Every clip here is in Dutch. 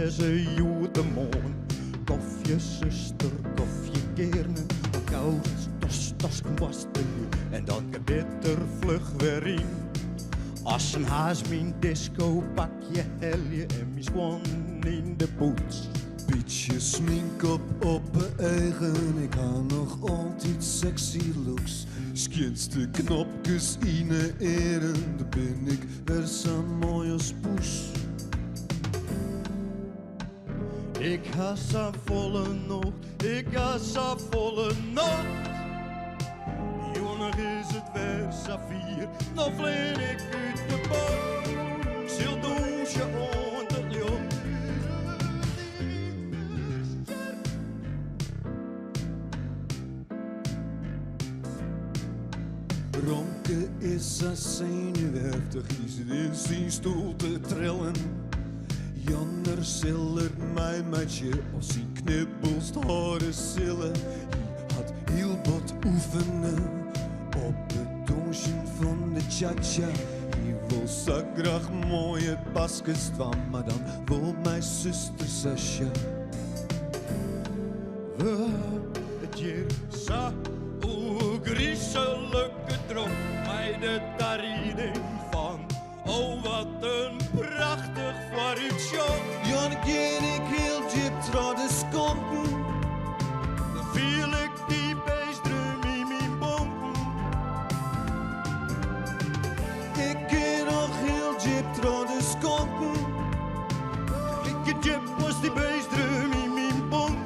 deze judemoon. Koffje, zuster, koffje, gerne. Koud, tas, kwasten. En dat gebitter vlug weer in. Als een haas mijn disco pak je helje en mijn swan in de poets. Beetje smink op mijn eigen, ik ha nog altijd sexy looks. Skinste knopjes in de eren, dan ben ik weer zo mooi als poes. Ik ga zo volle noot, ik ga zo volle noot. Jongen is het weer Safir, nou vleen ik uit de boot. Zil douche onder het leeuw. Romke is zo zenuwachtig, is het in zijn stoel te trillen. Janner zillert mij met je als zijn knippelst haren zillen. Je had heel wat oefenen op het dansje van de cha-cha. Je wil zo graag mooie baskets van, maar dan wil mijn zuster Sascha. We het hier zo griezelijke droom, mij de tariding van. Oh, wat een prachtig vooruitzicht. Jan, ken ik heel diep door de skonten. Dan viel ik die beestdrum in mijn bonken. Ik ken nog heel diep door de skonten. Ik het jip was die beestdrum in mijn bonken.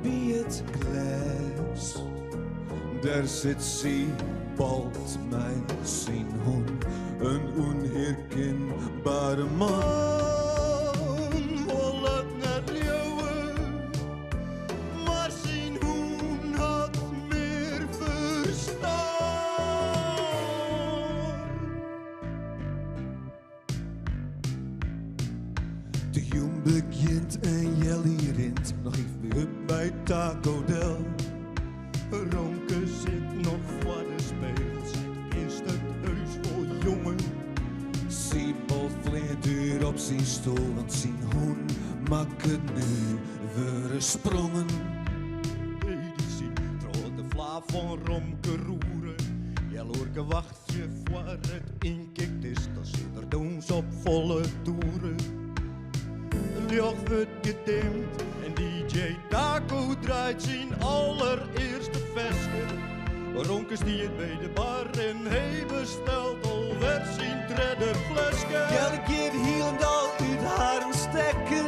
Bij het glas, daar zit ze, balt mij zijn hond, een onherkenbare man. Wollet naar leeuwen, maar zijn hoen had meer verstaan. De jong begint en Jelly rint nog even up bij Taco Del. Ronke zit nog voor de speels, is het heus voor jongen. Siebold vleert op zijn stoel, want zijn hoen maakt het nu weer sprongen. Hey, die ziet trouw de vla van Romke roeren. Jaloerke wacht je voor het inkikt is, dan zit er doens op volle toeren. Licht wordt gedimd en DJ Taco draait zijn allereerste veske. Ronke stiert bij de bar en hij bestelt alweer zijn derde flesje. Jelly keer hier en al uit haar stekker.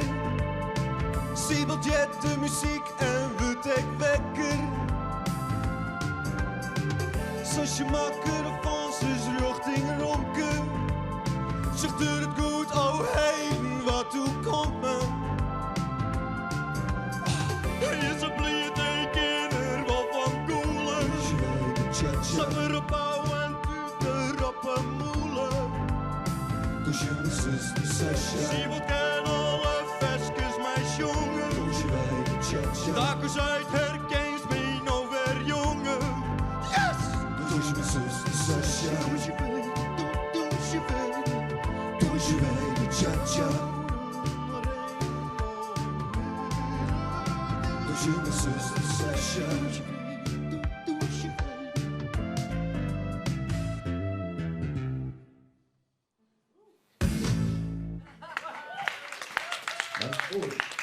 Siebold jet de muziek en wordt ik wekker. Zoals je makker van zijn richting Ronke. Zegt doet het goed, oh hey, wat toe komt me? Hij is een blije tekener wat van koelen. Zanger op bouw en tuter op een moelen. Dus je zuster Sascha. Siebold ken alle veskes, mijn jongen. Taco's uit herkent mij nou weer jongen. Yes! Dus je zuster Sascha. Doe je wel, doe je wel. Dus je weet, cha-cha. Dus je zuster Sascha. Goed.